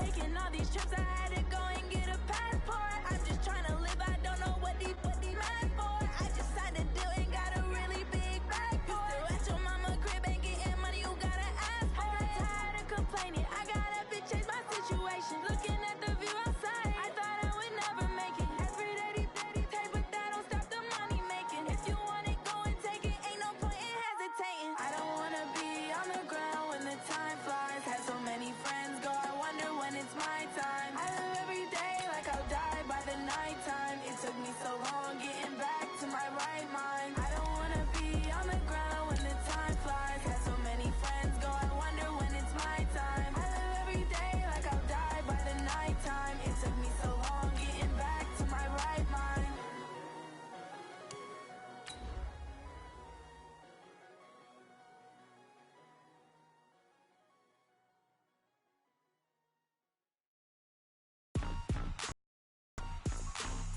taking all these trips, I had to go and get a passport. I'm just trying to live, I don't know what these mad for. I just signed a deal and got a really big bag for it. Still at your mama crib, ain't getting money, you gotta ask for it. I got tired of complaining, I gotta bitch change my situation. Looking at the view outside, I thought I would never make it. Every day, take, but that don't stop the money making. If you want it, go and take it, ain't no point in hesitating. I don't wanna be on the ground when the time flies. Had so many friends go, I wonder when it's my time. I live every day like I'll die by the nighttime. It took me so long getting back to my right mind. I don't wanna be on the ground when the time flies. Had so many friends go, I wonder when it's my time. I live every day like I'll die by the nighttime. It took me so long getting back to my right mind.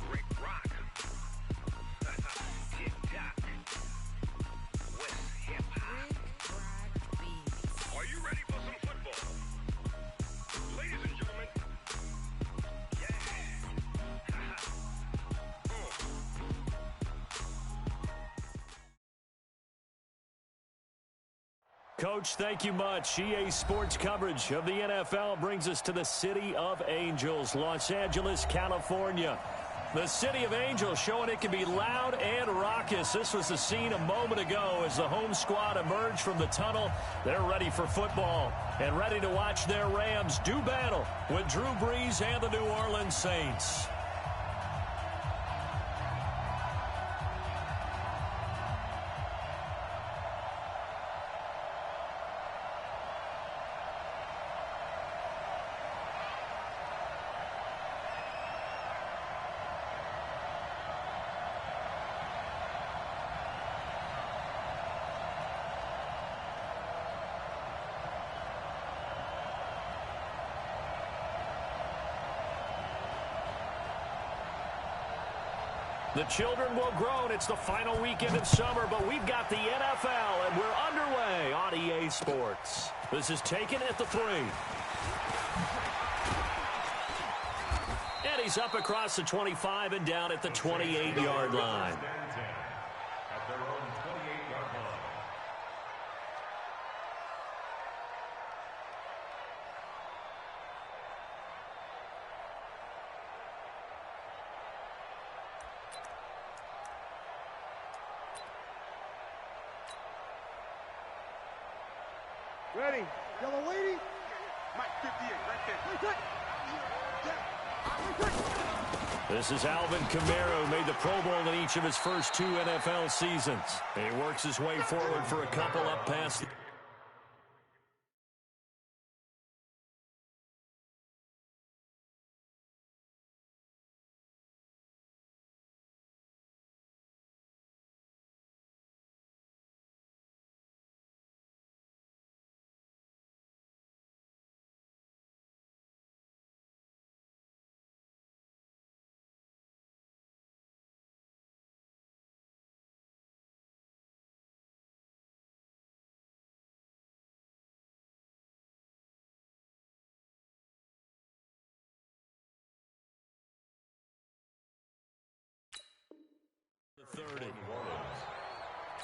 Rick Rock. Tick-tock. West hip-hop. Are you ready for some football? Ladies and gentlemen. Yeah. Coach, thank you much. EA Sports coverage of the NFL brings us to the City of Angels, Los Angeles, California. The City of Angels showing it can be loud and raucous. This was the scene a moment ago as the home squad emerged from the tunnel. They're ready for football and ready to watch their Rams do battle with Drew Brees and the New Orleans Saints. The children will grow, and it's the final weekend of summer, but we've got the NFL, and we're underway on EA Sports. This is taken at the 3. And he's up across the 25 and down at the 28-yard line. At their own 28-yard line. Ready. Yellow lady. Mike 58, right there. This is Alvin Kamara, who made the Pro Bowl in each of his first 2 NFL seasons. He works his way forward for a couple up past the... The 30.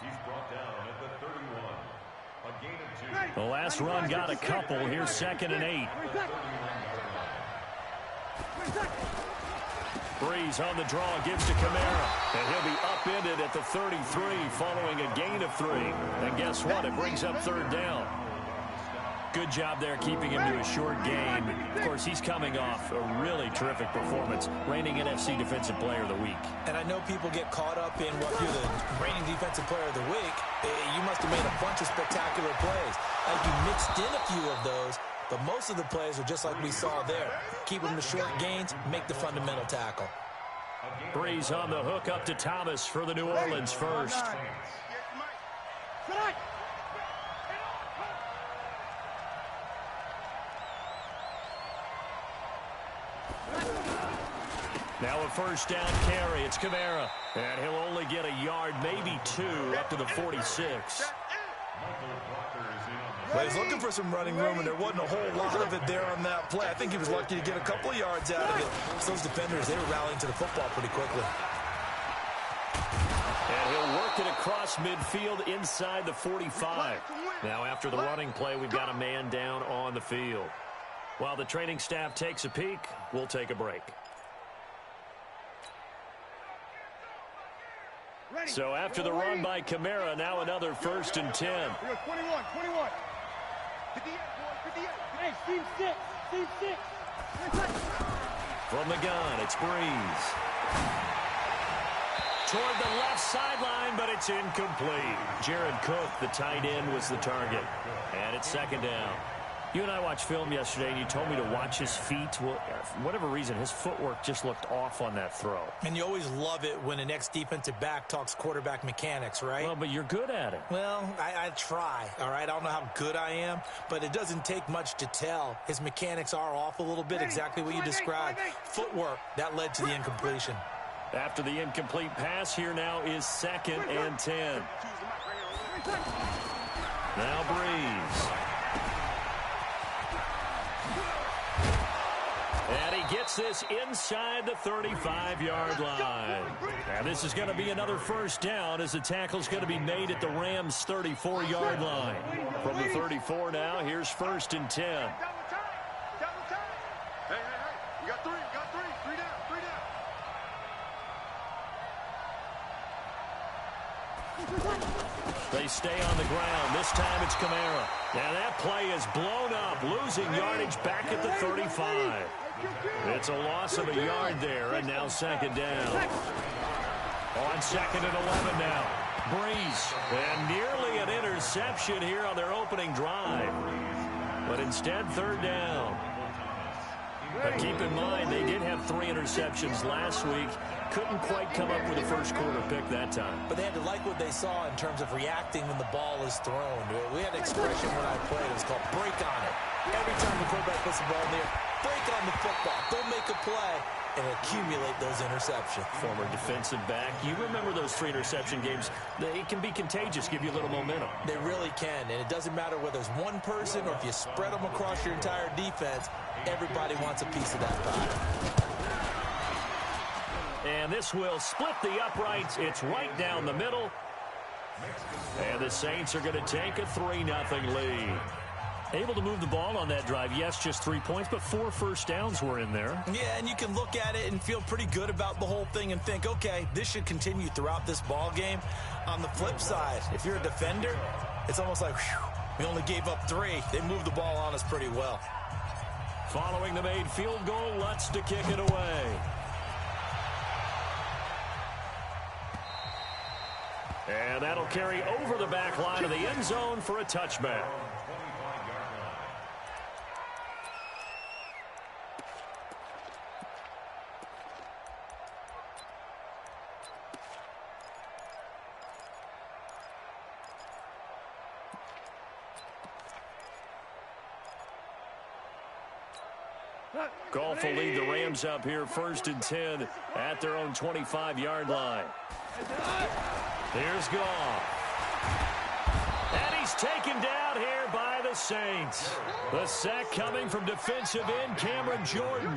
He's brought down at the 31. A gain of 2. The last run got a couple. Here's 2nd and 8. Brees on the draw, gives to Kamara. And he'll be upended at the 33 following a gain of 3. And guess what? It brings up 3rd down. Good job there keeping him to a short gain. Of course, he's coming off a really terrific performance, reigning NFC Defensive Player of the Week. And I know people get caught up in what you're the reigning Defensive Player of the Week. You must have made a bunch of spectacular plays. You mixed in a few of those, but most of the plays are just like we saw there. Keep them to short gains, make the fundamental tackle. Brees on the hook up to Thomas for the New Orleans first. Now a first down carry. It's Kamara. And he'll only get a yard, maybe 2, up to the 46. Michael Walker is in on the Well, he's looking for some running room, and there wasn't a whole lot of it there on that play. I think he was lucky to get a couple of yards out of it. So those defenders, they were rallying to the football pretty quickly. And he'll work it across midfield inside the 45. Now, after the running play, we've got a man down on the field. While the training staff takes a peek, we'll take a break. So after the run by Kamara, now another 1st and 10. 21. Hey, team 6. From the gun, it's Breeze. Toward the left sideline, but it's incomplete. Jared Cook, the tight end, was the target. And it's 2nd down. You and I watched film yesterday, and you told me to watch his feet. Well, for whatever reason, his footwork just looked off on that throw. And you always love it when an ex-defensive back talks quarterback mechanics, right? Well, but you're good at it. Well, I try, all right? I don't know how good I am, but it doesn't take much to tell. His mechanics are off a little bit, exactly what you described. Footwork, that led to the incompletion. After the incomplete pass, here now is 2nd and 10. Now Breeze. And he gets this inside the 35-yard line. And this is going to be another 1st down as the tackle's going to be made at the Rams' 34-yard line. From the 34 now, here's 1st and 10. Double time. Hey. You got 3 down. They stay on the ground. This time it's Kamara. And that play is blown up, losing yardage back at the 35. It's a loss of a yard there, and now 2nd down. On 2nd and 11 now. Breeze. And nearly an interception here on their opening drive. But instead, 3rd down. But keep in mind, they did have 3 interceptions last week. Couldn't quite come up with a first quarter pick that time. But they had to like what they saw in terms of reacting when the ball is thrown. We had an expression when I played. It was called break on it. Every time the quarterback puts the ball in there, break on the football. Don't make a play and accumulate those interceptions. Former defensive back. You remember those 3 interception games. They can be contagious, give you a little momentum. They really can, and it doesn't matter whether it's one person or if you spread them across your entire defense. Everybody wants a piece of that pie. And this will split the uprights. It's right down the middle. And the Saints are going to take a 3-0 lead. Able to move the ball on that drive. Yes, just 3 points, but 4 first downs were in there. Yeah, and you can look at it and feel pretty good about the whole thing and think, okay, this should continue throughout this ball game. On the flip side, if you're a defender, it's almost like, whew, we only gave up 3. They moved the ball on us pretty well. Following the made field goal, Lutz to kick it away. And that'll carry over the back line of the end zone for a touchback. Goff will lead the Rams up here 1st and 10 at their own 25-yard line. Here's Goff. And he's taken down here by the Saints. The sack coming from defensive end Cameron Jordan.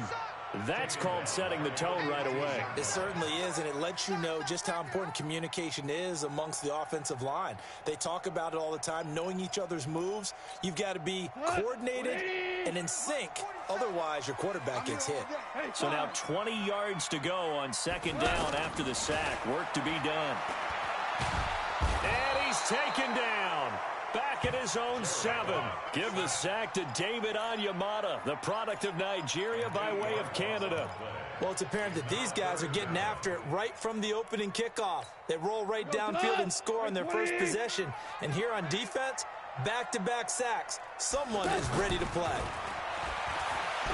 That's called setting the tone right away. It certainly is, and it lets you know just how important communication is amongst the offensive line. They talk about it all the time, knowing each other's moves. You've got to be coordinated and in sync. Otherwise, your quarterback gets hit. So now 20 yards to go on 2nd down after the sack. Work to be done. And he's taken down. Back at his own 7. Give the sack to David Onyemata, the product of Nigeria by way of Canada. Well, it's apparent that these guys are getting after it right from the opening kickoff. They roll right downfield and score on their first possession. And here on defense, back-to-back sacks. Someone is ready to play.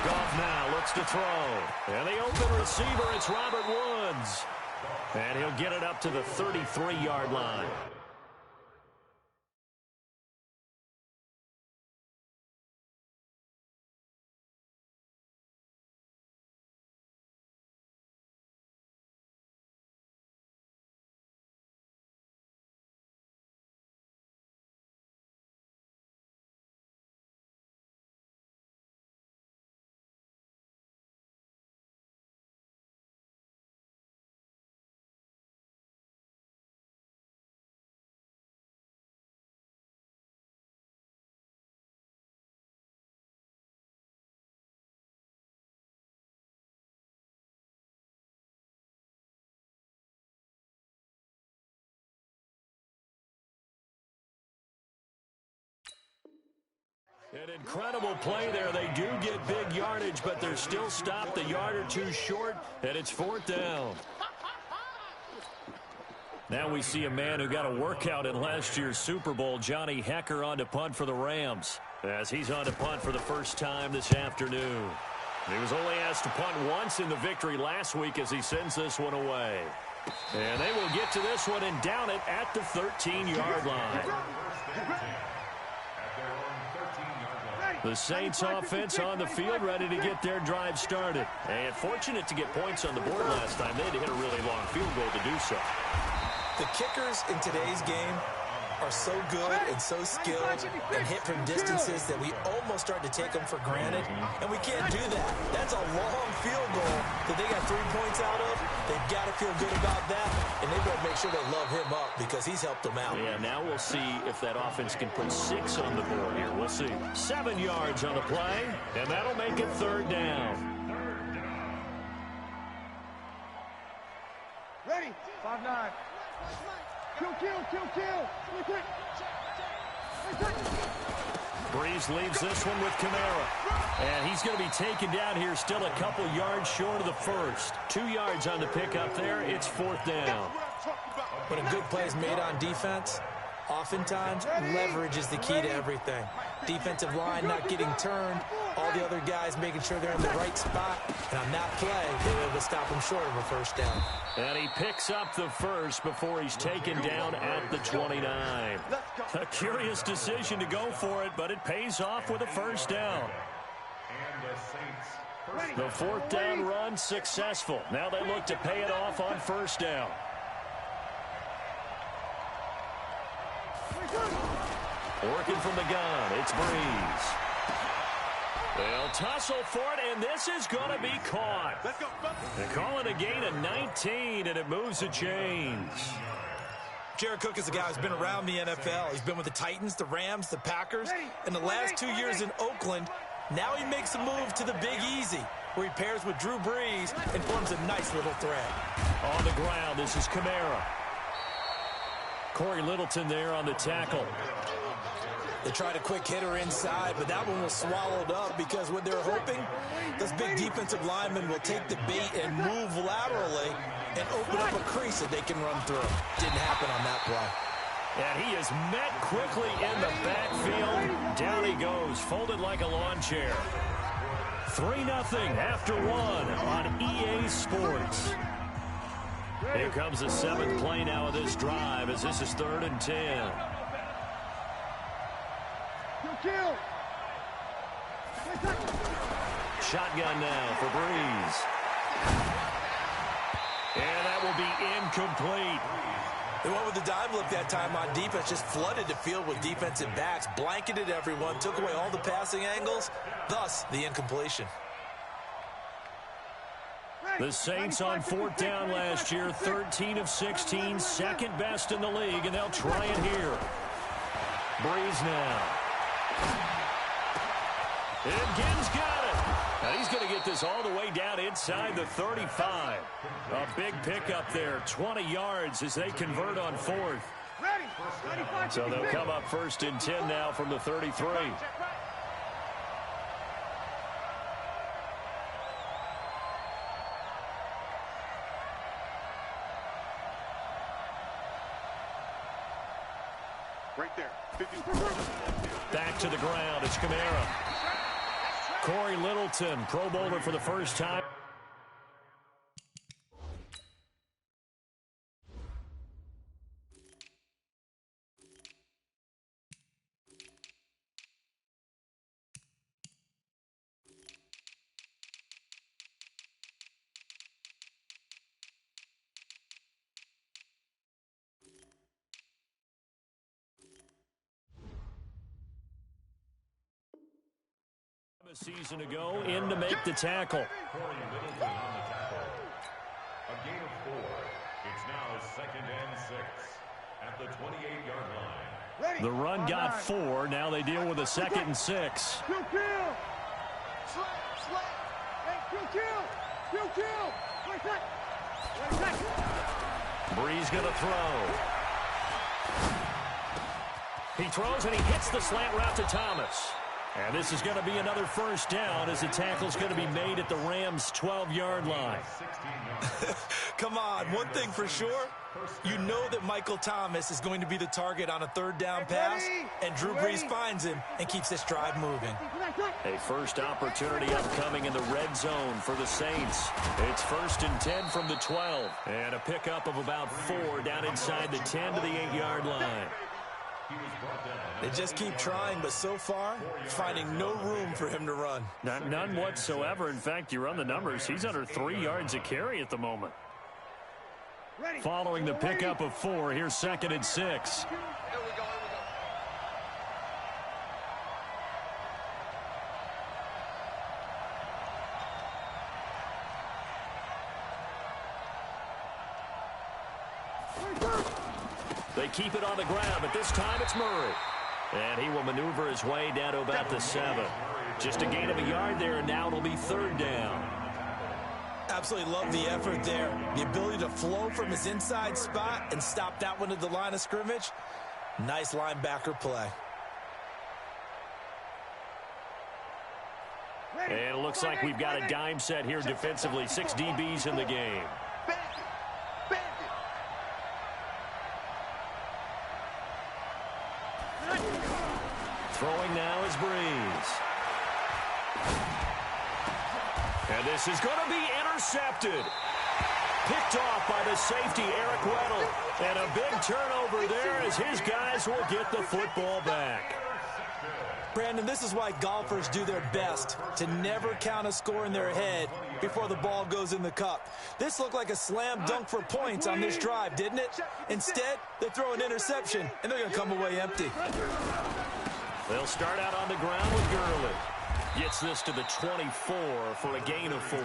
Goff now looks to throw. And the open receiver, it's Robert Woods. And he'll get it up to the 33-yard line. An incredible play there. They do get big yardage, but they're still stopped a yard or two short, and it's 4th down. Now we see a man who got a workout in last year's Super Bowl, Johnny Hekker, on to punt for the Rams, as he's on to punt for the first time this afternoon. He was only asked to punt once in the victory last week as he sends this one away. And they will get to this one and down it at the 13-yard line. The Saints offense on the field, ready to get their drive started. And fortunate to get points on the board last time. They had to hit a really long field goal to do so. The kickers in today's game are so good and so skilled and hit from distances that we almost start to take them for granted, and we can't do that. That's a long field goal that they got 3 points out of. They've got to feel good about that, and they better make sure they love him up because he's helped them out. Yeah, now we'll see if that offense can put 6 on the board here. We'll see. 7 yards on the play, and that'll make it 3rd down. Ready? 5-9. Kill. Breeze leads this one with Kamara. And he's going to be taken down here, still a couple yards short of the first. 2 yards on the pickup there. It's 4th down. When a good play is made on defense, oftentimes leverage is the key to everything. Defensive line not getting turned, all the other guys making sure they're in the right spot, and on that play, they were able to stop him short of a 1st down. And he picks up the first before he's taken down at the 29. A curious decision to go for it, but it pays off with a 1st down. The 4th down run successful. Now they look to pay it off on 1st down. Working from the gun, it's Breeze. They'll tussle for it, and this is going to be caught. They call it a gain of 19, and it moves the chains. Jared Cook is a guy who's been around the NFL. He's been with the Titans, the Rams, the Packers. In the last 2 years in Oakland, now he makes a move to the Big Easy, where he pairs with Drew Brees and forms a nice little thread. On the ground, this is Kamara. Corey Littleton there on the tackle. They tried a quick hitter inside, but that one was swallowed up because what they're hoping, those big defensive linemen will take the bait and move laterally and open up a crease that they can run through. Didn't happen on that play. And he is met quickly in the backfield. Down he goes, folded like a lawn chair. 3-0 after 1 on EA Sports. Here comes the 7th play now of this drive as this is 3rd and 10. Shotgun now for Breeze. And that will be incomplete. They went with the dime look that time on defense, just flooded the field with defensive backs, blanketed everyone, took away all the passing angles, thus the incompletion. The Saints on 4th down last year, 13 of 16, second best in the league, and they'll try it here. Breeze now. And Gibbs got it. Now he's going to get this all the way down inside the 35. A big pickup there, 20 yards as they convert on 4th. So they'll come up 1st and 10 now from the 33. Right there. 50. Back to the ground. It's Kamara. Corey Littleton, Pro Bowler for the first time. A season ago, in to make the tackle. A gain of 4. It's now 2nd and 6 at the 28-yard line. The run got 4. Now they deal with a 2nd and 6. Breeze going to throw. He throws and he hits the slant route to Thomas. And this is going to be another first down as the tackle's going to be made at the Rams' 12-yard line. Come on, one thing for sure, you know that Michael Thomas is going to be the target on a third down pass, and Drew Brees finds him and keeps this drive moving. A first opportunity upcoming in the red zone for the Saints. It's 1st and 10 from the 12, and a pickup of about 4 down inside the 10 to the 8-yard line. They just keep trying, but so far, finding no room for him to run. None whatsoever. In fact, you run the numbers, he's under 3 yards a carry at the moment. Following the pickup of 4, here's 2nd and 6. They keep it on the ground, but this time it's Murray. And he will maneuver his way down to about the 7. Just a gain of a yard there, and now it'll be 3rd down. Absolutely love the effort there. The ability to flow from his inside spot and stop that one at the line of scrimmage. Nice linebacker play. And it looks like we've got a dime set here defensively. 6 DBs in the game. Throwing now is Brees. And this is going to be intercepted. Picked off by the safety, Eric Weddle. And a big turnover there as his guys will get the football back. Brandon, this is why golfers do their best to never count a score in their head before the ball goes in the cup. This looked like a slam dunk for points on this drive, didn't it? Instead, they throw an interception, and they're going to come away empty. They'll start out on the ground with Gurley. Gets this to the 24 for a gain of 4.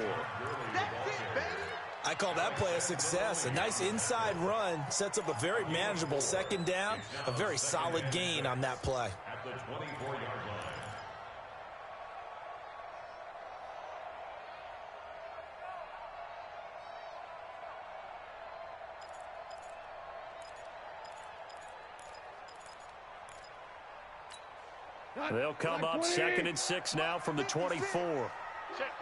I call that play a success. A nice inside run sets up a very manageable 2nd down. A very solid gain on that play. At the 24-yard line. They'll come up 2nd and 6 now from the 24. Check.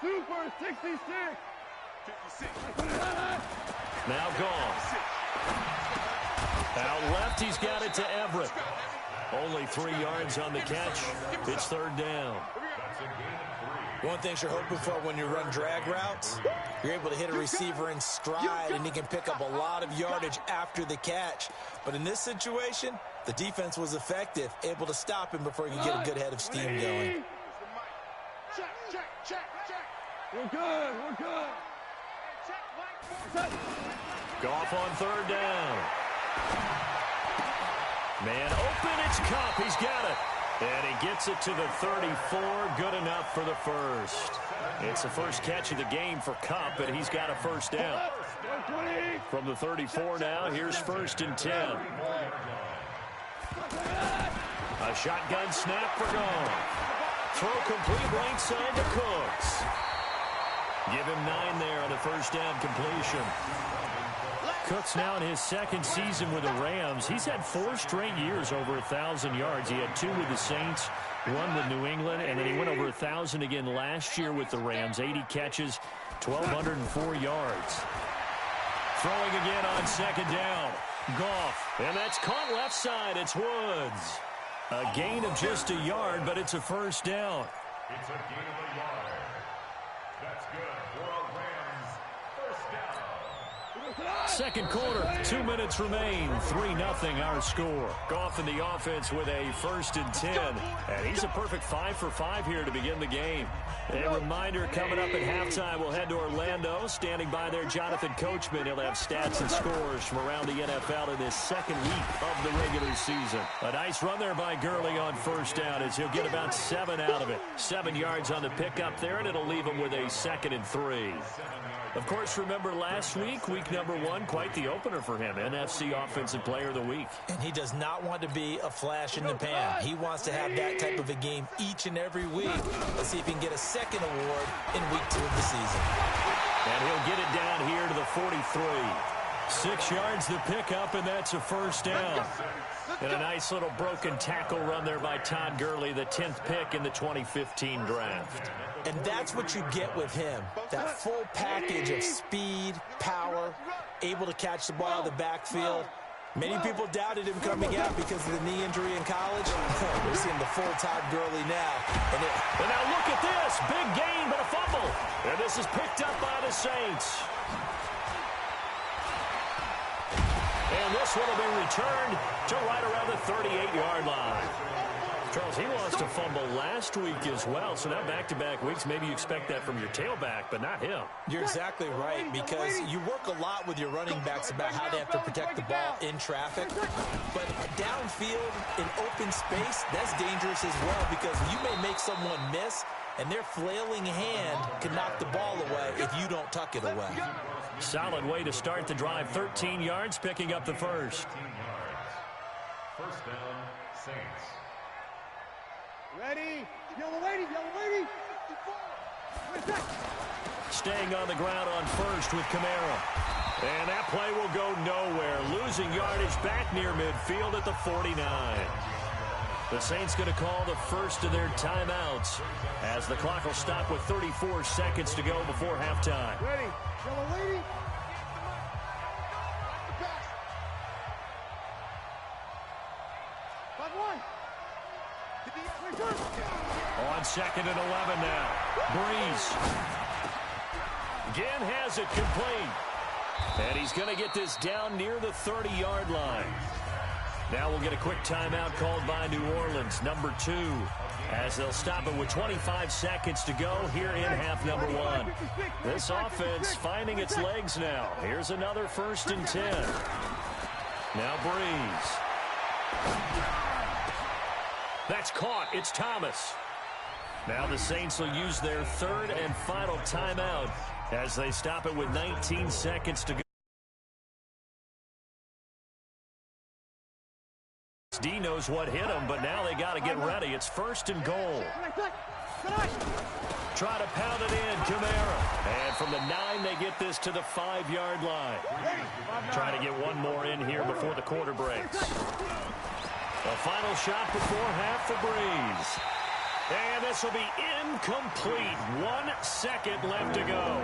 Super 66. Now gone. Out left, he's got it to Everett. Only 3 yards on the catch. It's 3rd down. One thing you're hoping for when you run drag routes, you're able to hit a receiver in stride, and he can pick up a lot of yardage after the catch. But in this situation, the defense was effective, able to stop him before he could get a good head of steam going. Check. We're good. Goff on 3rd down. Man open, it's Kupp. He's got it. And he gets it to the 34. Good enough for the first. It's the first catch of the game for Kupp, and he's got a 1st down. From the 34 now, here's 1st and 10. A shotgun snap for Goff. Throw complete right side to Cooks. Give him 9 there on a 1st down completion. Cooks now in his 2nd season with the Rams. He's had 4 straight years over 1,000 yards. He had 2 with the Saints, 1 with New England, and then he went over 1,000 again last year with the Rams. 80 catches, 1,204 yards. Throwing again on 2nd down. Goff, and that's caught left side. It's Woods. A gain of just a yard, but it's a 1st down. It's a gain of a yard. That's good for a Rams 1st down. 2nd quarter, 2 minutes remain. 3-0 our score. Goff in the offense with a 1st and 10. And he's a perfect 5 for 5 here to begin the game. A reminder, coming up at halftime, we'll head to Orlando. Standing by there, Jonathan Coachman. He'll have stats and scores from around the NFL in this 2nd week of the regular season. A nice run there by Gurley on 1st down as he'll get about 7 out of it. 7 yards on the pickup there, and it'll leave him with a 2nd and 3. Of course, remember last week, week number 1, quite the opener for him. NFC Offensive Player of the Week. And he does not want to be a flash in the pan. He wants to have that type of a game each and every week. Let's see if he can get a 2nd award in week 2 of the season. And he'll get it down here to the 43. 6 yards the pickup, and that's a first down. And a nice little broken tackle run there by Todd Gurley, the 10th pick in the 2015 draft. And that's what you get with him, that full package of speed, power, able to catch the ball out of the backfield. Many people doubted him coming out because of the knee injury in college. We're seeing the full Todd Gurley now. And now look at this. Big gain, but a fumble. And this is picked up by the Saints. And this one will be returned to right around the 38-yard line. Charles, he lost a fumble last week as well, so now back-to-back weeks, maybe you expect that from your tailback, but not him. You're exactly right, because you work a lot with your running backs about how they have to protect the ball in traffic, but downfield in open space, that's dangerous as well, because you may make someone miss, and their flailing hand can knock the ball away if you don't tuck it away. Solid way to start the drive. 13 yards, picking up the first. 13 yards. First down, Saints. Ready? Yellow lady, yellow lady. Staying on the ground on first with Kamara. And that play will go nowhere. Losing yardage back near midfield at the 49. The Saints going to call the first of their timeouts as the clock will stop with 34 seconds to go before halftime. Ready? Yellow lady. On 2nd and 11 now. Breeze. Again has it complete. And he's going to get this down near the 30-yard line. Now we'll get a quick timeout called by New Orleans, number 2, as they'll stop it with 25 seconds to go here in half number 1. This offense finding its legs now. Here's another 1st and 10. Now Breeze. That's caught. It's Thomas. Now the Saints will use their 3rd and final timeout as they stop it with 19 seconds to go. D knows what hit him, but now they got to get ready. It's 1st and goal. Try to pound it in, Kamara. And from the 9, they get this to the 5-yard line. Trying to get one more in here before the quarter breaks. A final shot before half for Breeze. And this will be incomplete. 1 second left to go.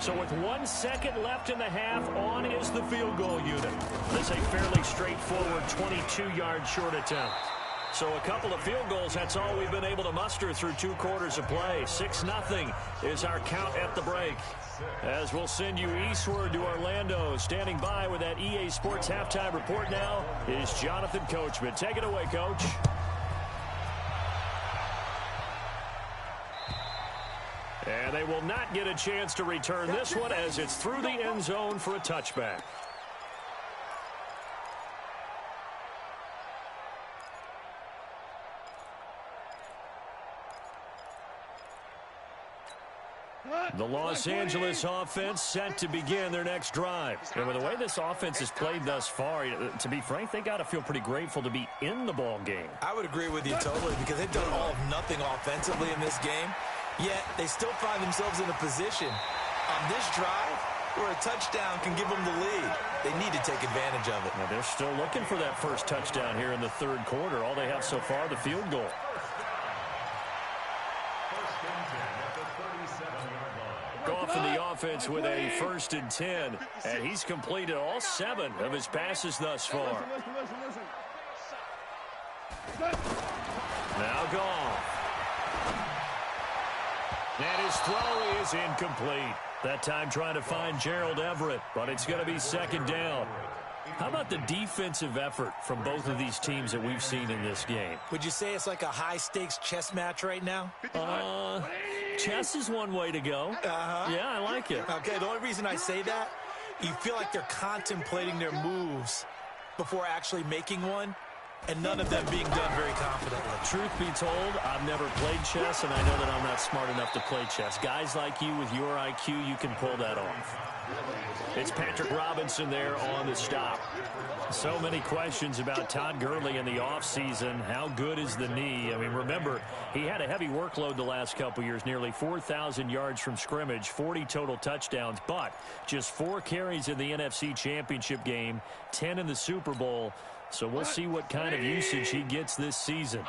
So with 1 second left in the half, on is the field goal unit. This is a fairly straightforward 22-yard short attempt. So a couple of field goals, that's all we've been able to muster through 2 quarters of play. 6-0 is our count at the break. As we'll send you eastward to Orlando. Standing by with that EA Sports halftime report now is Jonathan Coachman. Take it away, Coach. And they will not get a chance to return this one as it's through the end zone for a touchback. The Los Angeles offense set to begin their next drive. And with the way this offense has played thus far, to be frank, they got to feel pretty grateful to be in the ball game. I would agree with you totally, because they've done all of nothing offensively in this game, yet they still find themselves in a position on this drive where a touchdown can give them the lead. They need to take advantage of it. Now they're still looking for that first touchdown here in the 3rd quarter. All they have so far, the field goal. Goff in the offense with a 1st and 10, and he's completed all 7 of his passes thus far. Now Goff. And his throw is incomplete. That time trying to find Gerald Everett, but it's going to be 2nd down. How about the defensive effort from both of these teams that we've seen in this game? Would you say it's like a high-stakes chess match right now? Chess is one way to go. Yeah, I like it. Okay, the only reason I say that, you feel like they're contemplating their moves before actually making one, and none of them being done very confidently. Truth be told, I've never played chess, and I know that I'm not smart enough to play chess. Guys like you with your IQ, you can pull that off. It's Patrick Robinson there on the stop. So many questions about Todd Gurley in the offseason. How good is the knee? I mean, remember, he had a heavy workload the last couple years, nearly 4,000 yards from scrimmage, 40 total touchdowns, but just 4 carries in the NFC Championship game, 10 in the Super Bowl. So we'll see what kind of usage he gets this season.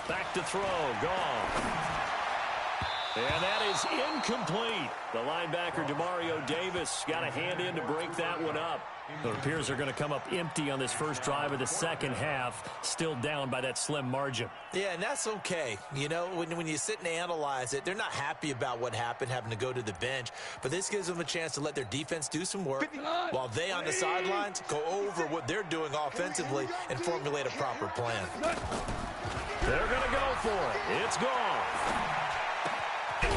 Back to throw, gone. And that is incomplete. The linebacker, Demario Davis, got a hand in to break that one up. It appears they're going to come up empty on this first drive of the second half, still down by that slim margin. Yeah, and that's okay. You know, when you sit and analyze it, they're not happy about what happened, having to go to the bench. But this gives them a chance to let their defense do some work while they on the sidelines go over what they're doing offensively and formulate a proper plan. They're going to go for it. It's gone.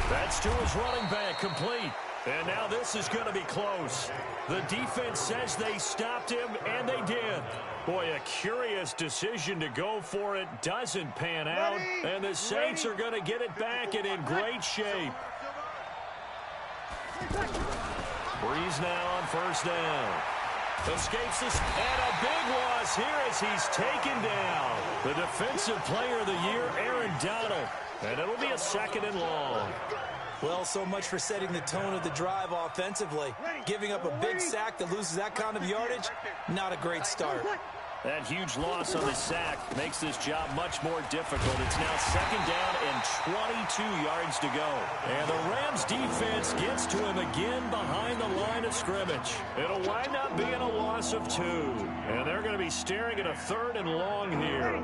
That's to his running back, complete. And now this is going to be close. The defense says they stopped him, and they did. Boy, a curious decision to go for it. Doesn't pan out, and the Saints are going to get it back and in great shape. Breeze now on first down. Escapes this, and a big loss here as he's taken down. The defensive player of the year, Aaron Donald. And it'll be a second and long. Well, so much for setting the tone of the drive offensively. Giving up a big sack that loses that kind of yardage, not a great start. That huge loss on the sack makes this job much more difficult. It's now second down and 22 yards to go. And the Rams defense gets to him again behind the line of scrimmage. It'll wind up being a loss of 2. And they're going to be staring at a third and long here.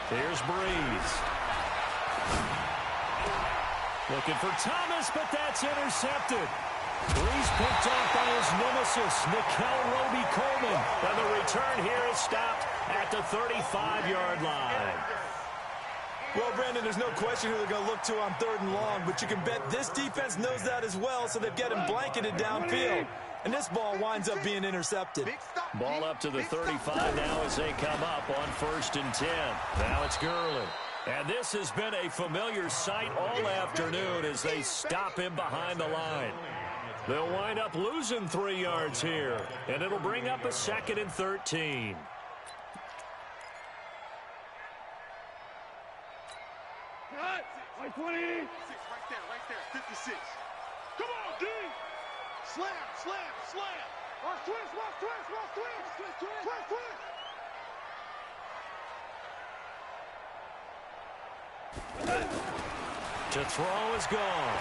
Here's Breeze. Looking for Thomas, but that's intercepted. Breeze picked off by his nemesis, Nickel Roby-Coleman. And the return here is stopped at the 35-yard line. Well, Brandon, there's no question who they're going to look to on third and long, but you can bet this defense knows that as well, so they've got him blanketed downfield. And this ball winds up being intercepted. Ball up to the 35 now as they come up on first and 10. Now it's Gurley. And this has been a familiar sight all afternoon as they stop him behind the line. They'll wind up losing 3 yards here, and it'll bring up a second and 13. Right there, 56. Come on, D! Slam! Watch twist! To throw is gone.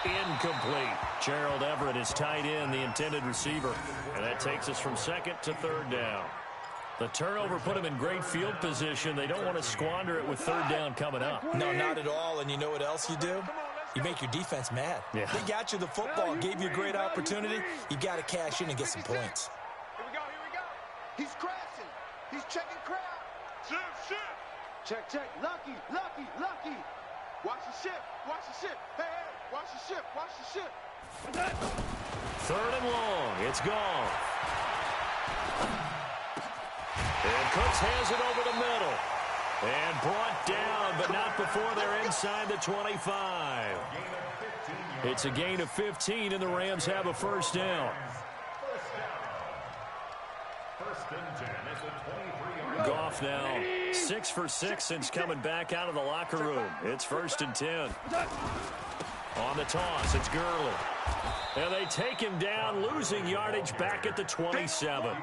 Incomplete. Gerald Everett is tight end, the intended receiver. And that takes us from second to third down. The turnover put him in great field position. They don't want to squander it with third down coming up. No, not at all. And you know what else you do? You make your defense mad. Yeah. They got you the football, gave you a great opportunity. You got to cash in and get some points. Here we go. He's crashing. He's checking crowd. Check. Lucky. Watch the ship. Hey, watch the ship. Third and long. It's gone. And Cooks has it over the middle. And brought down, but not before they're inside the 25. It's a gain of 15, and the Rams have a first down. Goff now 6 for 6 since coming back out of the locker room. It's first and 10. On the toss, it's Gurley. And they take him down, losing yardage back at the 27.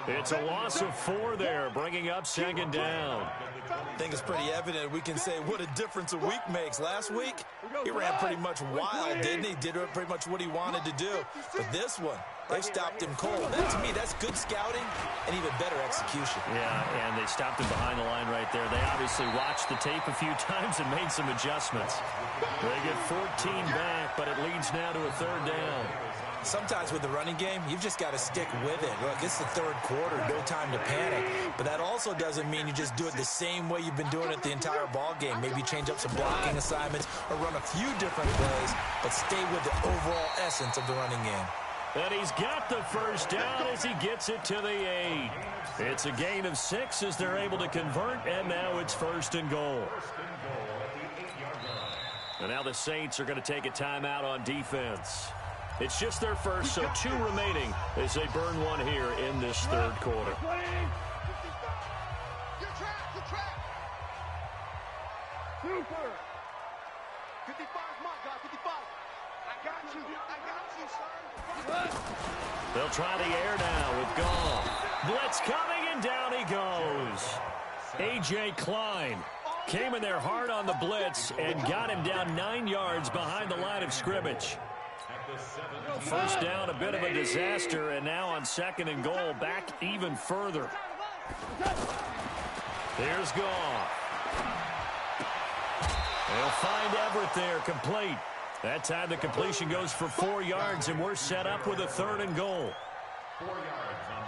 It's a loss of 4 there, bringing up second down. I think it's pretty evident we can say what a difference a week makes. Last week, he ran pretty much wild, didn't he? Did pretty much what he wanted to do. But this one, they stopped him cold. That, to me, that's good scouting and even better execution. Yeah, and they stopped him behind the line right there. They obviously watched the tape a few times and made some adjustments. They get 14 back, but it leads now to a third down. Sometimes with the running game, you've just got to stick with it. Look, it's the third quarter, no time to panic. But that also doesn't mean you just do it the same way you've been doing it the entire ball game. Maybe change up some blocking assignments or run a few different plays, but stay with the overall essence of the running game. And he's got the first down as he gets it to the 8. It's a gain of 6 as they're able to convert, and now it's 1st and goal. And now the Saints are going to take a timeout on defense. It's just their first, so 2 remaining as they burn one here in this third quarter. Good track. Super. 55 is my guy, 55. I got you, son. They'll try the air now with Goff. Blitz coming, and down he goes. A.J. Klein came in there hard on the blitz and got him down 9 yards behind the line of scrimmage. First down, a bit of a disaster, and now on 2nd and goal, back even further. Here's Goff. They'll find Everett there, complete. That time the completion goes for 4 yards, and we're set up with a 3rd and goal.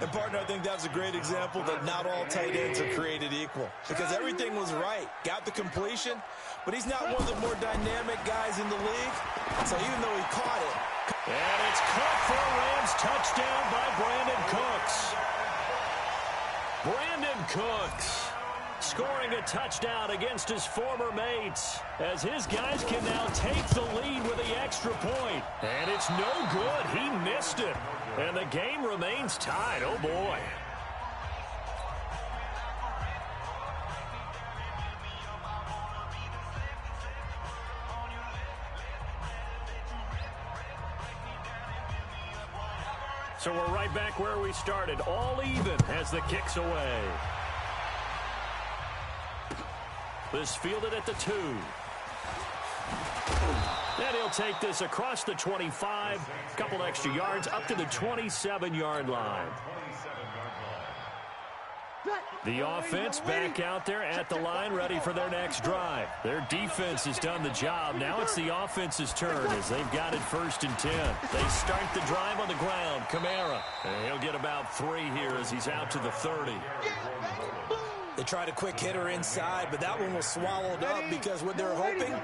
And, partner, I think that's a great example that not all tight ends are created equal. Because everything was right. Got the completion, but he's not one of the more dynamic guys in the league. So even though he caught it. And it's caught for a Rams touchdown by Brandon Cooks. Brandon Cooks scoring a touchdown against his former mates as his guys can now take the lead with the extra point. And it's no good. He missed it. And the game remains tied. Oh, boy. So we're right back where we started. All even as the kick's away. This fielded at the 2. And he'll take this across the 25, a couple extra yards, up to the 27-yard line. The offense back out there at the line, ready for their next drive. Their defense has done the job. Now it's the offense's turn as they've got it 1st and 10. They start the drive on the ground. Kamara, and he'll get about 3 here as he's out to the 30. They tried a quick hitter inside, but that one was swallowed up because what they're hoping,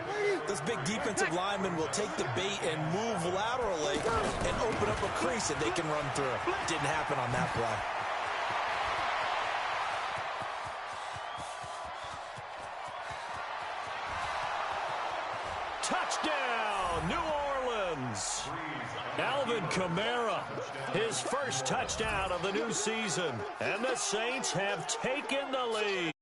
this big defensive lineman will take the bait and move laterally and open up a crease that they can run through. Didn't happen on that play. Touchdown, New Orleans. Alvin Kamara, his first touchdown of the new season. And the Saints have taken the lead.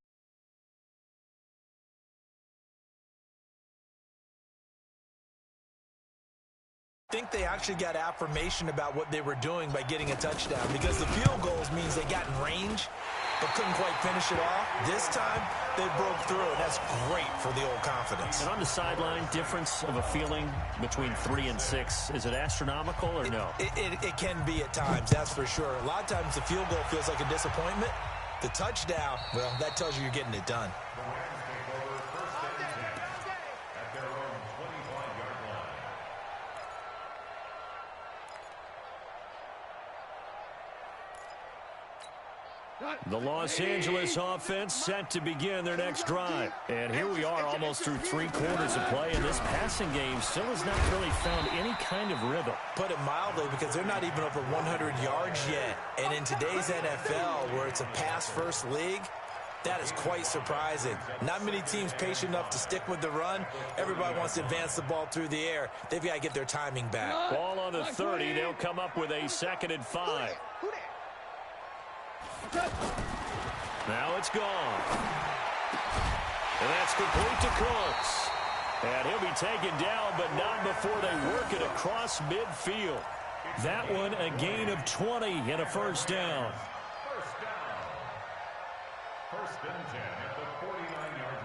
I think they actually got affirmation about what they were doing by getting a touchdown because the field goals means they got in range but couldn't quite finish it off. This time, they broke through, and that's great for the old confidence. And on the sideline, difference of a feeling between 3 and 6, is it astronomical or no? It can be at times, that's for sure. A lot of times the field goal feels like a disappointment. The touchdown, well, that tells you you're getting it done. The Los Angeles offense set to begin their next drive. And here we are almost through 3 quarters of play, and this passing game still has not really found any kind of rhythm. Put it mildly, because they're not even over 100 yards yet. And in today's NFL, where it's a pass-first league, that is quite surprising. Not many teams patient enough to stick with the run. Everybody wants to advance the ball through the air. They've got to get their timing back. Ball on the 30. They'll come up with a 2nd and 5. Now it's gone. And that's complete to Cooks. And he'll be taken down, but not before they work it across midfield. That one a gain of 20 and a first down. First and 10 at the 49-yard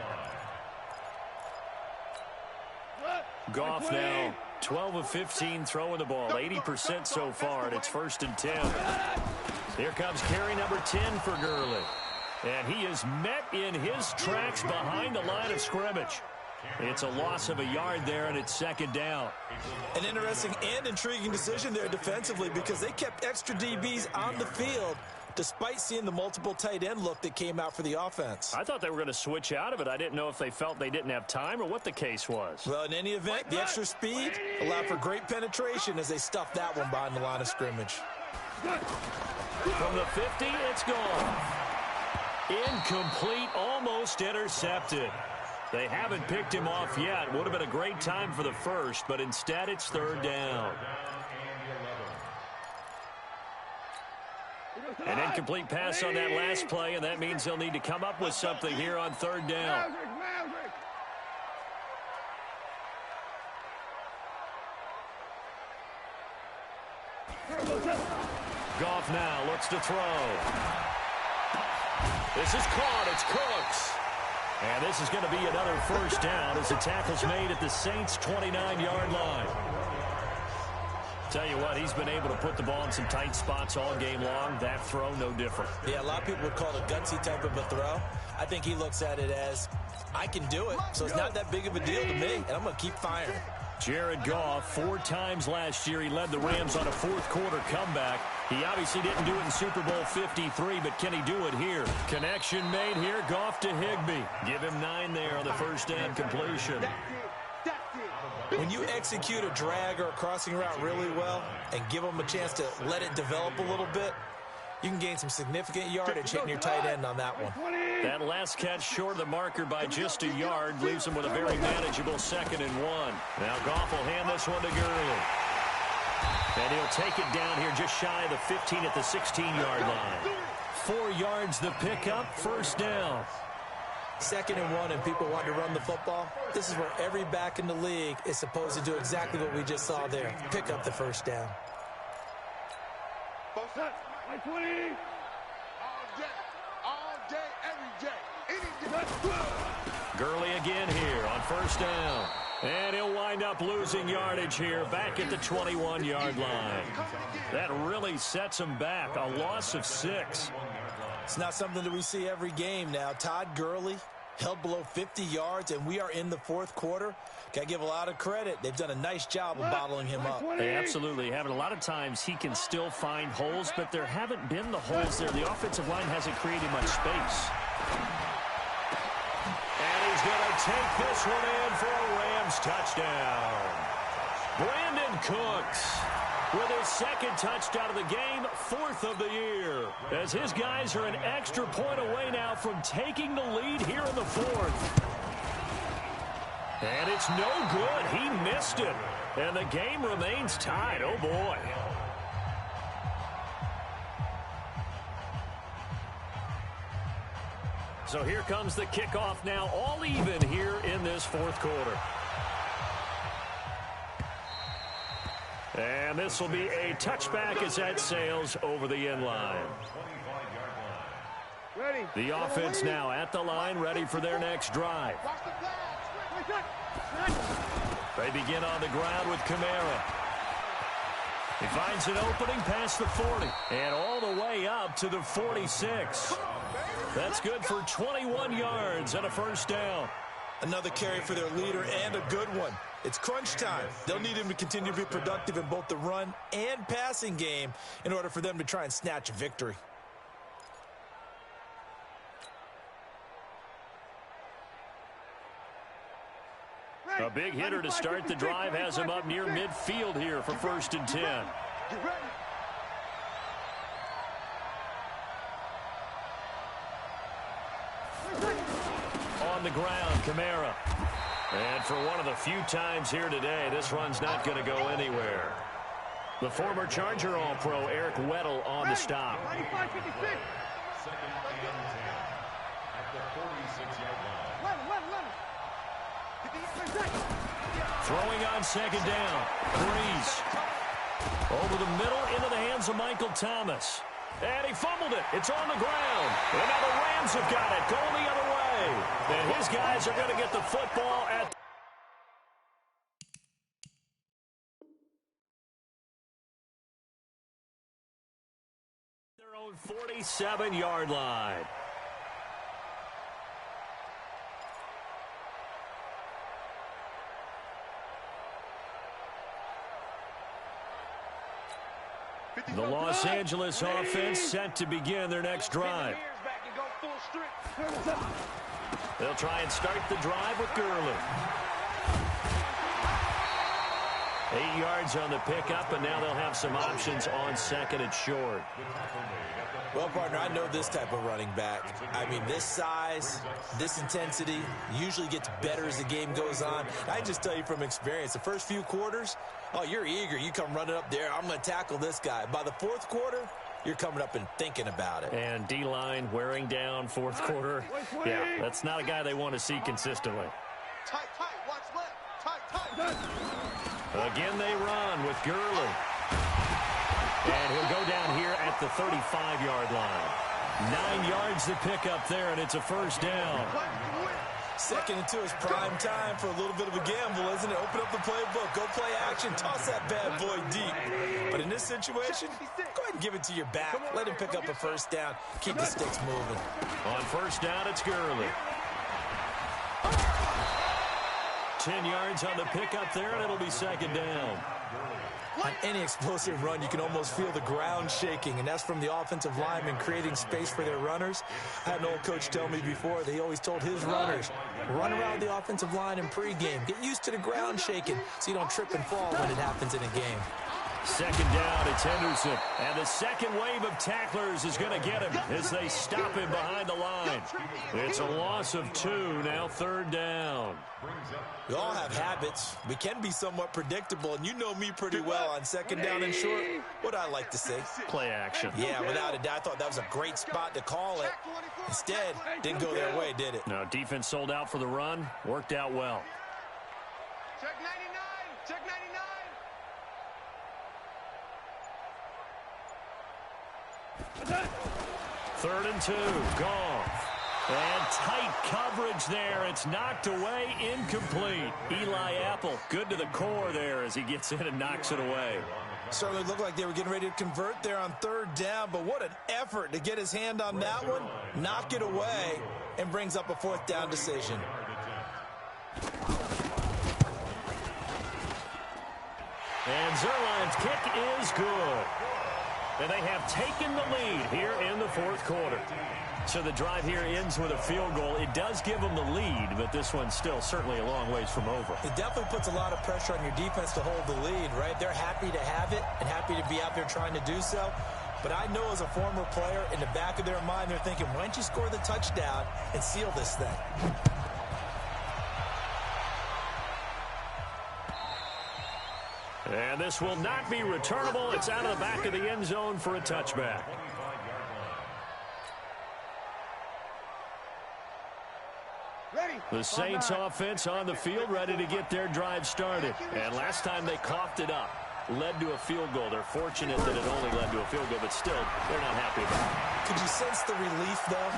line. Goff now 12 of 15 throwing the ball, 80% so far, and it's 1st and 10. Here comes carry number 10 for Gurley. And he is met in his tracks behind the line of scrimmage. It's a loss of a yard there, and it's second down. An interesting and intriguing decision there defensively because they kept extra DBs on the field despite seeing the multiple tight end look that came out for the offense. I thought they were going to switch out of it. I didn't know if they felt they didn't have time or what the case was. Well, in any event, the extra speed allowed for great penetration as they stuffed that one behind the line of scrimmage. From the 50, it's gone. Incomplete, almost intercepted. They haven't picked him off yet. Would have been a great time for the first, but instead it's third down. An incomplete pass on that last play, and that means they'll need to come up with something here on third down. Goff now looks to throw. This is caught. It's Cooks. And this is going to be another first down as the tackle's made at the Saints' 29-yard line. Tell you what, he's been able to put the ball in some tight spots all game long. That throw, no different. Yeah, a lot of people would call it a gutsy type of a throw. I think he looks at it as, I can do it, so it's not that big of a deal to me, and I'm going to keep firing. Jared Goff, 4 times last year, he led the Rams on a fourth-quarter comeback. He obviously didn't do it in Super Bowl 53, but can he do it here? Connection made here, Goff to Higbee. Give him 9 there on the first down completion. When you execute a drag or a crossing route really well and give them a chance to let it develop a little bit, you can gain some significant yardage hitting your tight end on that one. That last catch short of the marker by just a yard leaves him with a very manageable 2nd and 1. Now Goff will hand this one to Gurley. And he'll take it down here just shy of the 15 at the 16-yard line. 4 yards the pickup, first down. 2nd and 1 and people want to run the football. This is where every back in the league is supposed to do exactly what we just saw there. Pick up the first down. All day, every day, any day. Gurley again here on first down. And he'll wind up losing yardage here back at the 21-yard line. That really sets him back. A loss of 6. It's not something that we see every game now. Todd Gurley held below 50 yards, and we are in the fourth quarter. Got to give a lot of credit. They've done a nice job of bottling him up. They absolutely have. And a lot of times he can still find holes, but there haven't been the holes there. The offensive line hasn't created much space. And he's going to take this one in for a Rams touchdown. Brandon Cooks with his 2nd touchdown of the game, 4th of the year. As his guys are an extra point away now from taking the lead here in the 4th. And it's no good. He missed it. And the game remains tied. Oh, boy. So here comes the kickoff now, all even here in this 4th quarter. And this will be a touchback as that sails over the end line. The offense now at the line, ready for their next drive. They begin on the ground with Kamara. He finds an opening past the 40 and all the way up to the 46. That's good for 21 yards and a first down. Another carry for their leader and a good one. It's crunch time. They'll need him to continue to be productive in both the run and passing game in order for them to try and snatch a victory. A big hitter to start the drive has him up near midfield here for 1st and 10. On the ground, Kamara. And for one of the few times here today, this run's not going to go anywhere. The former Charger All-Pro Eric Weddle on the stop. 2nd and 10 at the 46-yard line. Throwing on 2nd down. Breeze. Over the middle into the hands of Michael Thomas. And he fumbled it. It's on the ground. And now the Rams have got it. Going the other way. And his guys are going to get the football at their own 47-yard line. The Los Angeles offense set to begin their next drive. They'll try and start the drive with Gurley. 8 yards on the pickup, and now they'll have some options on second and short. Well, partner, I know this type of running back. I mean, this size, this intensity usually gets better as the game goes on. I just tell you from experience, the first few quarters, oh, you're eager. You come running up there. I'm going to tackle this guy. By the fourth quarter, you're coming up and thinking about it. And D-line wearing down fourth quarter. Yeah, that's not a guy they want to see consistently. Tight, watch left. Tight. Again, they run with Gurley. And he'll go down here at the 35-yard line. 9 yards to pick up there, and it's a first down. Second and 2 is prime time for a little bit of a gamble, isn't it? Open up the playbook, go play action, toss that bad boy deep. But in this situation, go ahead and give it to your back. Let him pick up a first down. Keep the sticks moving. On first down, it's Gurley. 10 yards on the pickup there, and it'll be second down. On any explosive run, you can almost feel the ground shaking, and that's from the offensive linemen creating space for their runners. I had an old coach tell me before, they always told his runners, run around the offensive line in pregame. Get used to the ground shaking so you don't trip and fall when it happens in a game. Second down, it's Henderson. And the second wave of tacklers is going to get him as they stop him behind the line. It's a loss of 2, now third down. We all have habits. We can be somewhat predictable, and you know me pretty well on second down and short. What I like to say? Play action. Yeah, without a doubt. I thought that was a great spot to call it. Instead, didn't go their way, did it? No, defense sold out for the run. Worked out well. Check 99. Check 99. Third and 2, Goff. And tight coverage there. It's knocked away, incomplete. Eli Apple, good to the core there as he gets in and knocks it away. Certainly looked like they were getting ready to convert there on third down, but what an effort to get his hand on that one, knock it away, and brings up a fourth down decision. And Zuerlein's kick is good. And they have taken the lead here in the fourth quarter. So the drive here ends with a field goal. It does give them the lead, but this one's still certainly a long ways from over. It definitely puts a lot of pressure on your defense to hold the lead, right? They're happy to have it and happy to be out there trying to do so. But I know as a former player, in the back of their mind, they're thinking, why don't you score the touchdown and seal this thing? And this will not be returnable. It's out of the back of the end zone for a touchback. The Saints offense on the field ready to get their drive started. And last time they coughed it up, led to a field goal. They're fortunate that it only led to a field goal, but still, they're not happy about it. Could you sense the relief, though,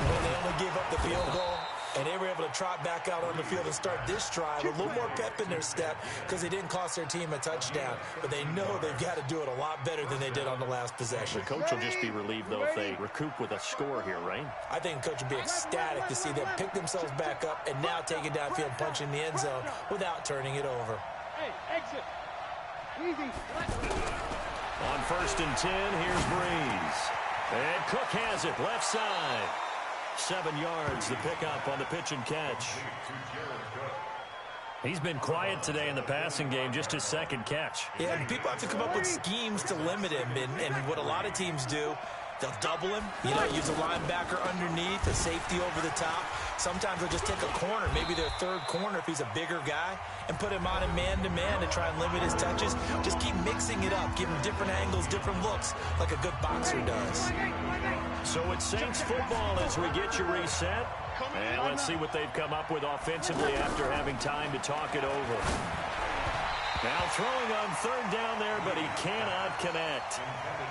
when they only gave up the field goal? And they were able to trot back out on the field and start this drive. A little more pep in their step because they didn't cost their team a touchdown. But they know they've got to do it a lot better than they did on the last possession. The coach will just be relieved, though, if they recoup with a score here, right? I think the coach would be ecstatic to see them pick themselves back up and now take it downfield, punch in the end zone without turning it over. Hey, exit. Easy. On first and 10, here's Breeze. And Cook has it, left side. 7 yards, the pickup on the pitch and catch. He's been quiet today in the passing game, just his second catch. Yeah, and people have to come up with schemes to limit him, and what a lot of teams do, they'll double him, use a linebacker underneath, a safety over the top. Sometimes they'll just take a corner, maybe their third corner if he's a bigger guy, and put him on a man-to-man to try and limit his touches. Just keep mixing it up, give him different angles, different looks, like a good boxer does. So it's Saints football as we get you reset. And let's see what they've come up with offensively after having time to talk it over. Now throwing on third down there, but he cannot connect.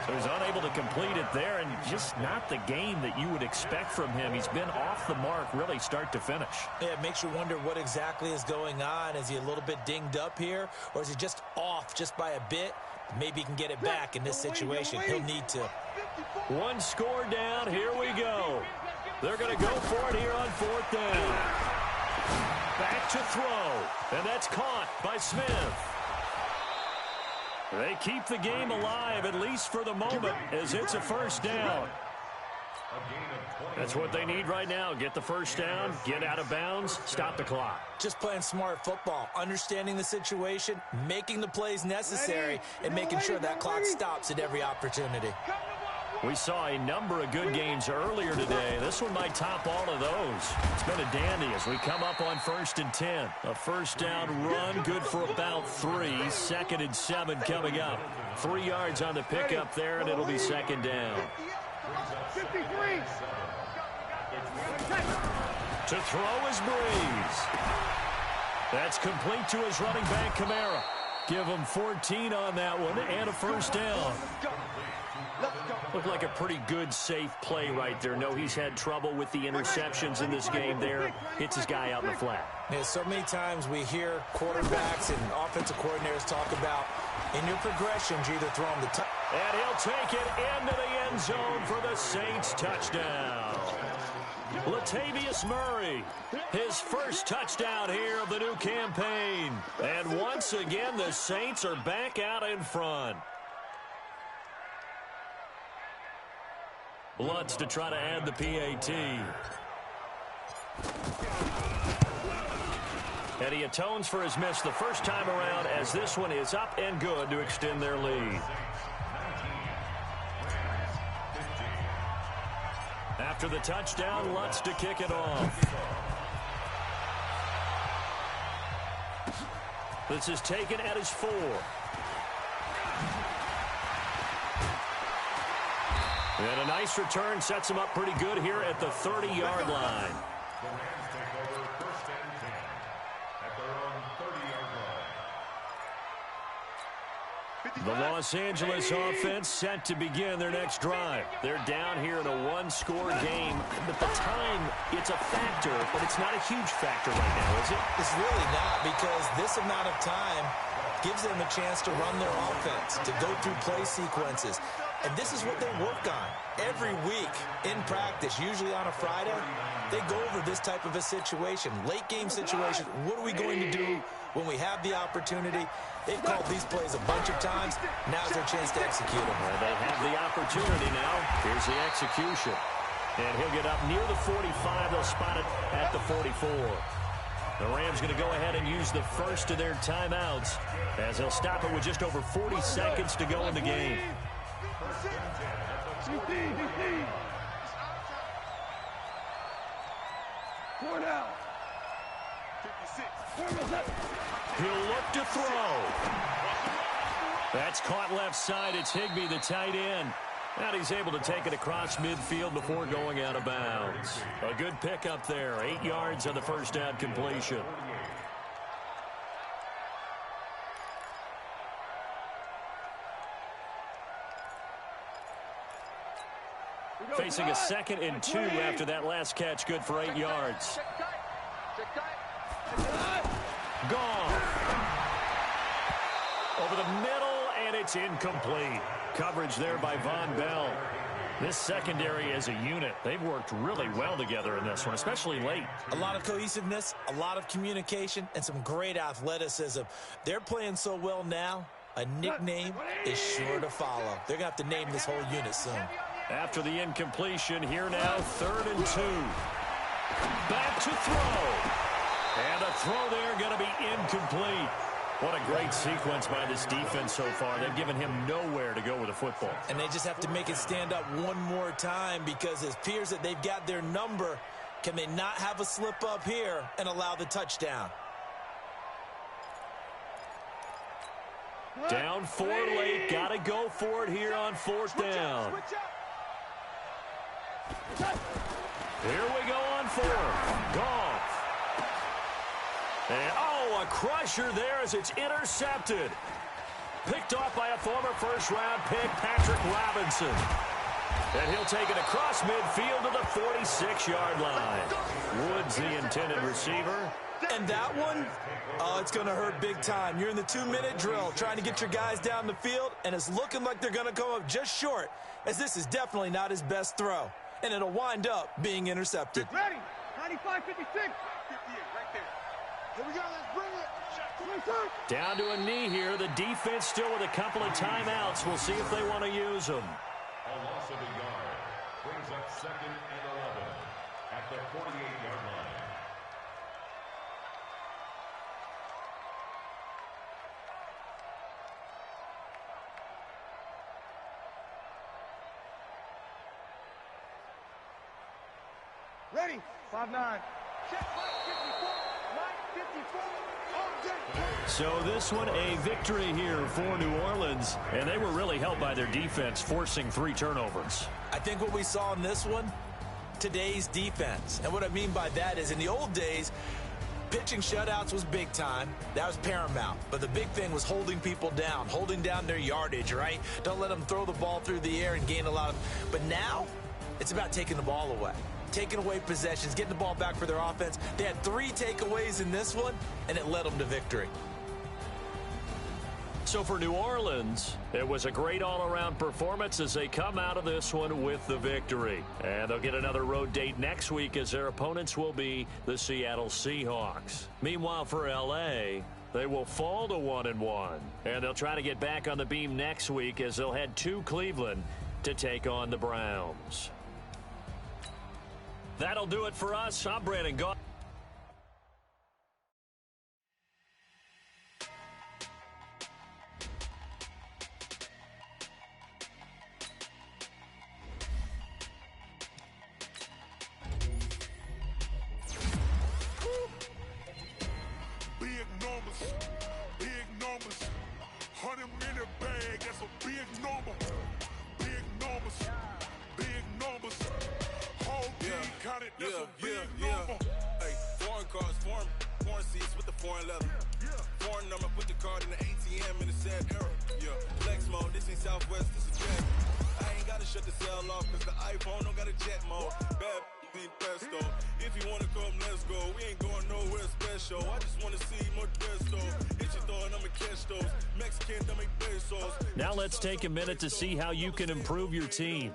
So he's unable to complete it there, and just not the game that you would expect from him. He's been off the mark really start to finish. Yeah, it makes you wonder what exactly is going on. Is he a little bit dinged up here, or is he just off just by a bit? Maybe he can get it back in this situation. He'll need to. One score down. Here we go. They're going to go for it here on fourth down. Back to throw. And that's caught by Smith. They keep the game alive, at least for the moment, as it's a first down. That's what they need right now. Get the first down, get out of bounds, stop the clock. Just playing smart football, understanding the situation, making the plays necessary, and making sure that clock stops at every opportunity. We saw a number of good games earlier today. This one might top all of those. It's been a dandy as we come up on 1st and 10. A first down run, good for about 3. 2nd and 7 coming up. 3 yards on the pickup there, and it'll be 2nd down. 53. To throw is Breeze. That's complete to his running back, Kamara. Give him 14 on that one and a first down. Looked like a pretty good, safe play right there. No, he's had trouble with the interceptions in this game there. Hits his guy out in the flat. Yeah, so many times we hear quarterbacks and offensive coordinators talk about in your progressions, you either throw him the touchdown. And he'll take it into the end zone for the Saints touchdown. Latavius Murray, his first touchdown here of the new campaign. And once again, the Saints are back out in front. Lutz to try to add the PAT. And he atones for his miss the first time around as this one is up and good to extend their lead. After the touchdown, Lutz to kick it off. This is taken at his 4. And a nice return sets him up pretty good here at the 30-yard line. The Rams take over 1st and 10 at their own 30-yard line. The Los Angeles offense set to begin their next drive. They're down here in a 1-score game. But the time, it's a factor, but it's not a huge factor right now, is it? It's really not, because this amount of time gives them a chance to run their offense, to go through play sequences. And this is what they work on every week in practice, usually on a Friday. They go over this type of a situation, late game situation. What are we going to do when we have the opportunity? They've called these plays a bunch of times. Now's their chance to execute them. Well, they have the opportunity now. Here's the execution. And he'll get up near the 45. They'll spot it at the 44. The Rams going to go ahead and use the first of their timeouts as they'll stop it with just over 40 seconds to go in the game. He'll look to throw. That's caught left side. It's Higbee, the tight end. And he's able to take it across midfield before going out of bounds. A good pickup there. 8 yards on the first down completion. Facing a 2nd and 2 after that last catch. Good for 8 yards. Gone. Over the middle, and it's incomplete. Coverage there by Von Bell. This secondary as a unit, they've worked really well together in this one, especially late. A lot of cohesiveness, a lot of communication, and some great athleticism. They're playing so well now, a nickname is sure to follow. They're going to have to name this whole unit soon. After the incompletion, here now, 3rd and 2. Back to throw. And a throw there going to be incomplete. What a great sequence by this defense so far. They've given him nowhere to go with the football. And they just have to make it stand up one more time, because it appears that they've got their number. Can they not have a slip up here and allow the touchdown? Down 4 late. Got to go for it here on 4th down. Here we go on 4th. Goff. And, a crusher there as it's intercepted. Picked off by a former first-round pick, Patrick Robinson. And he'll take it across midfield to the 46-yard line. Woods, the intended receiver. And that one, it's going to hurt big time. You're in the 2-minute drill trying to get your guys down the field, and it's looking like they're going to come up just short, as this is definitely not his best throw. And it'll wind up being intercepted. Ready. 95-56. 58, right there. Here we go, let's bring it. Down to a knee here. The defense still with a couple of timeouts. We'll see if they want to use them. A loss of a yard brings up 2nd and 11 at the 48-yard line. Ready? 5-9. Check, Mike 54. Mike 54. So this one, a victory here for New Orleans. And they were really helped by their defense, forcing 3 turnovers. I think what we saw in this one, today's defense. And what I mean by that is in the old days, pitching shutouts was big time. That was paramount. But the big thing was holding people down, holding down their yardage, right? Don't let them throw the ball through the air and gain a lot of... But now, it's about taking the ball away. Taking away possessions, getting the ball back for their offense. They had 3 takeaways in this one, and it led them to victory. So for New Orleans, it was a great all-around performance as they come out of this one with the victory. And they'll get another road date next week as their opponents will be the Seattle Seahawks. Meanwhile, for L.A., they will fall to 1-1. And they'll try to get back on the beam next week as they'll head to Cleveland to take on the Browns. That'll do it for us. I'm Brandon Gaudin. Big numbers, 100-minute bag, that's a big number. Big numbers, whole team counted, that's a big number. Hey, foreign cars, foreign seats with the foreign leather. Foreign number, put the card in the ATM in the sad era. Yeah, flex mode, this ain't Southwest, this is Jack. I ain't gotta shut the cell off, cause the iPhone don't got a jet mode. Bad being pesto. If you wanna come, let's go. We ain't going nowhere special. I just wanna see more desto. Hit your door and I'ma catch those. Mexican, don't make pesos. Now let's take a minute to see how you can improve your team.